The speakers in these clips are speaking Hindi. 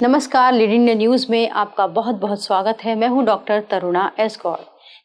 नमस्कार, लीड इंडिया न्यूज में आपका बहुत बहुत स्वागत है। मैं हूं doctor Taruna S Gaur.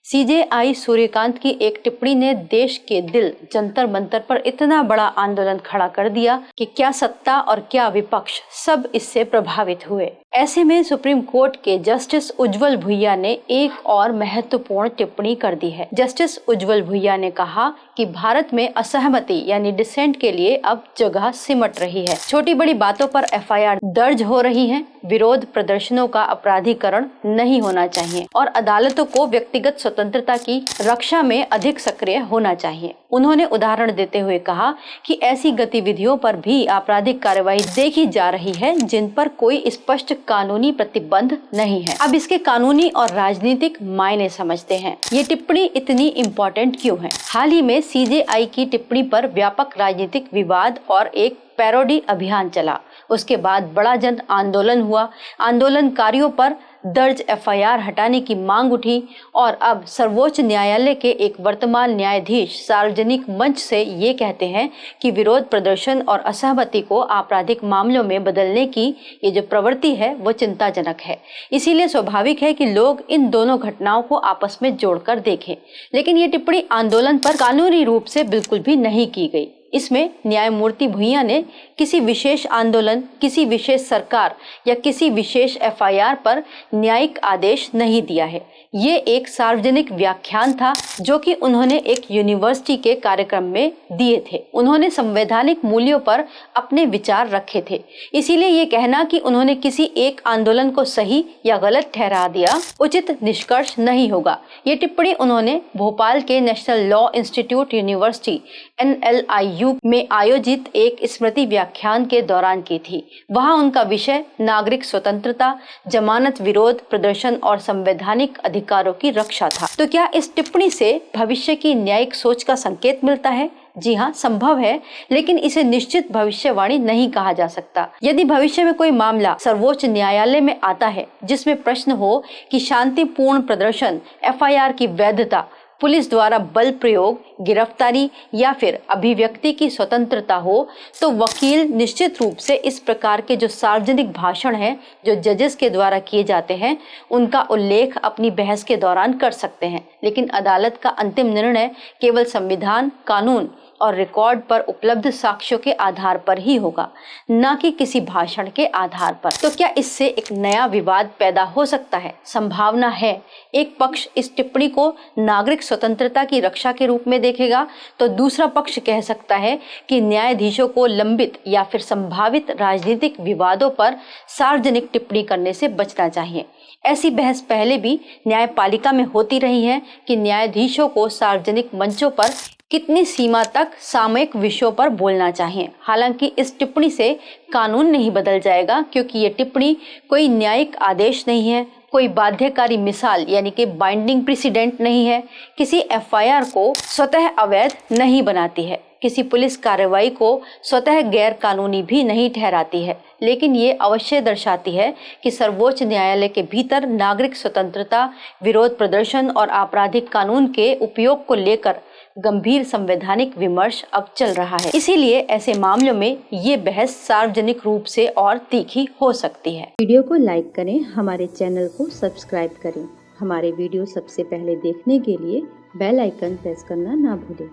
CJI Suryakant की एक टिप्पणी ने देश के दिल जंतर मंतर पर इतना बड़ा आंदोलन खड़ा कर दिया कि क्या सत्ता और क्या विपक्ष सब इससे प्रभावित हुए। ऐसे में सुप्रीम कोर्ट के जस्टिस उज्जवल भुइया ने एक और महत्वपूर्ण टिप्पणी कर दी है। जस्टिस उज्जवल भुइया ने कहा कि भारत में असहमति यानी डिसेंट के लिए अब जगह सिमट रही है। छोटी बड़ी बातों पर एफआईआर दर्ज हो रही है। विरोध प्रदर्शनों का अपराधीकरण नहीं होना चाहिए और अदालतों को व्यक्तिगत स्वतंत्रता की रक्षा में अधिक सक्रिय होना चाहिए। उन्होंने उदाहरण देते हुए कहा कि ऐसी गतिविधियों पर भी आपराधिक कार्रवाई देखी जा रही है जिन पर कोई स्पष्ट कानूनी प्रतिबंध नहीं है। अब इसके कानूनी और राजनीतिक मायने समझते हैं। ये टिप्पणी इतनी इम्पोर्टेंट क्यों है? हाल ही में सीजेआई की टिप्पणी पर व्यापक राजनीतिक विवाद और एक पैरोडी अभियान चला। उसके बाद बड़ा जन आंदोलन हुआ। आंदोलनकारियों पर दर्ज एफआईआर हटाने की मांग उठी और अब सर्वोच्च न्यायालय के एक वर्तमान न्यायाधीश सार्वजनिक मंच से ये कहते हैं कि विरोध प्रदर्शन और असहमति को आपराधिक मामलों में बदलने की ये जो प्रवृत्ति है वो चिंताजनक है। इसीलिए स्वाभाविक है कि लोग इन दोनों घटनाओं को आपस में जोड़कर देखें। लेकिन ये टिप्पणी आंदोलन पर कानूनी रूप से बिल्कुल भी नहीं की गई। इसमें न्यायमूर्ति भुइया ने किसी विशेष आंदोलन, किसी विशेष सरकार या किसी विशेष एफआईआर पर न्यायिक आदेश नहीं दिया है। ये एक सार्वजनिक व्याख्यान था जो कि उन्होंने एक यूनिवर्सिटी के कार्यक्रम में दिए थे। उन्होंने संवैधानिक मूल्यों पर अपने विचार रखे थे। इसीलिए ये कहना कि उन्होंने किसी एक आंदोलन को सही या गलत ठहरा दिया उचित निष्कर्ष नहीं होगा। ये टिप्पणी उन्होंने भोपाल के national law institute university NLIU में आयोजित एक स्मृति व्याख्यान के दौरान की थी। वहां उनका विषय नागरिक स्वतंत्रता, जमानत विरोध प्रदर्शन और संवैधानिक अधिकारों की रक्षा था। तो क्या इस टिप्पणी से भविष्य की न्यायिक सोच का संकेत मिलता है? जी हाँ, संभव है, लेकिन इसे निश्चित भविष्यवाणी नहीं कहा जा सकता। यदि भविष्य में कोई मामला सर्वोच्च न्यायालय में आता है जिसमें प्रश्न हो कि शांतिपूर्ण प्रदर्शन, एफआईआर की वैधता, पुलिस द्वारा बल प्रयोग, गिरफ्तारी या फिर अभिव्यक्ति की स्वतंत्रता हो, तो वकील निश्चित रूप से इस प्रकार के जो सार्वजनिक भाषण हैं जो जजेस के द्वारा किए जाते हैं उनका उल्लेख अपनी बहस के दौरान कर सकते हैं। लेकिन अदालत का अंतिम निर्णय केवल संविधान, कानून और रिकॉर्ड पर उपलब्ध साक्ष्यों के आधार पर ही होगा, न कि किसी भाषण के आधार पर। तो क्या इससे एक नया विवाद पैदा हो सकता है? संभावना है। एक पक्ष इस टिप्पणी को नागरिक स्वतंत्रता की रक्षा के रूप में देखेगा, तो दूसरा पक्ष कह सकता है कि न्यायाधीशों को लंबित या फिर संभावित राजनीतिक विवादों पर सार्वजनिक टिप्पणी करने से बचना चाहिए। ऐसी बहस पहले भी न्यायपालिका में होती रही है कि न्यायाधीशों को सार्वजनिक मंचों पर कितनी सीमा तक सामयिक विषयों पर बोलना चाहिए। हालांकि इस टिप्पणी से कानून नहीं बदल जाएगा, क्योंकि ये टिप्पणी कोई न्यायिक आदेश नहीं है, कोई बाध्यकारी मिसाल यानी कि बाइंडिंग प्रेसिडेंट नहीं है, किसी एफआईआर को स्वतः अवैध नहीं बनाती है, किसी पुलिस कार्रवाई को स्वतः गैर कानूनी भी नहीं ठहराती है। लेकिन ये अवश्य दर्शाती है कि सर्वोच्च न्यायालय के भीतर नागरिक स्वतंत्रता, विरोध प्रदर्शन और आपराधिक कानून के उपयोग को लेकर गंभीर संवैधानिक विमर्श अब चल रहा है। इसीलिए ऐसे मामलों में ये बहस सार्वजनिक रूप से और तीखी हो सकती है। वीडियो को लाइक करें, हमारे चैनल को सब्सक्राइब करें। हमारे वीडियो सबसे पहले देखने के लिए बेल आइकन प्रेस करना ना भूलें।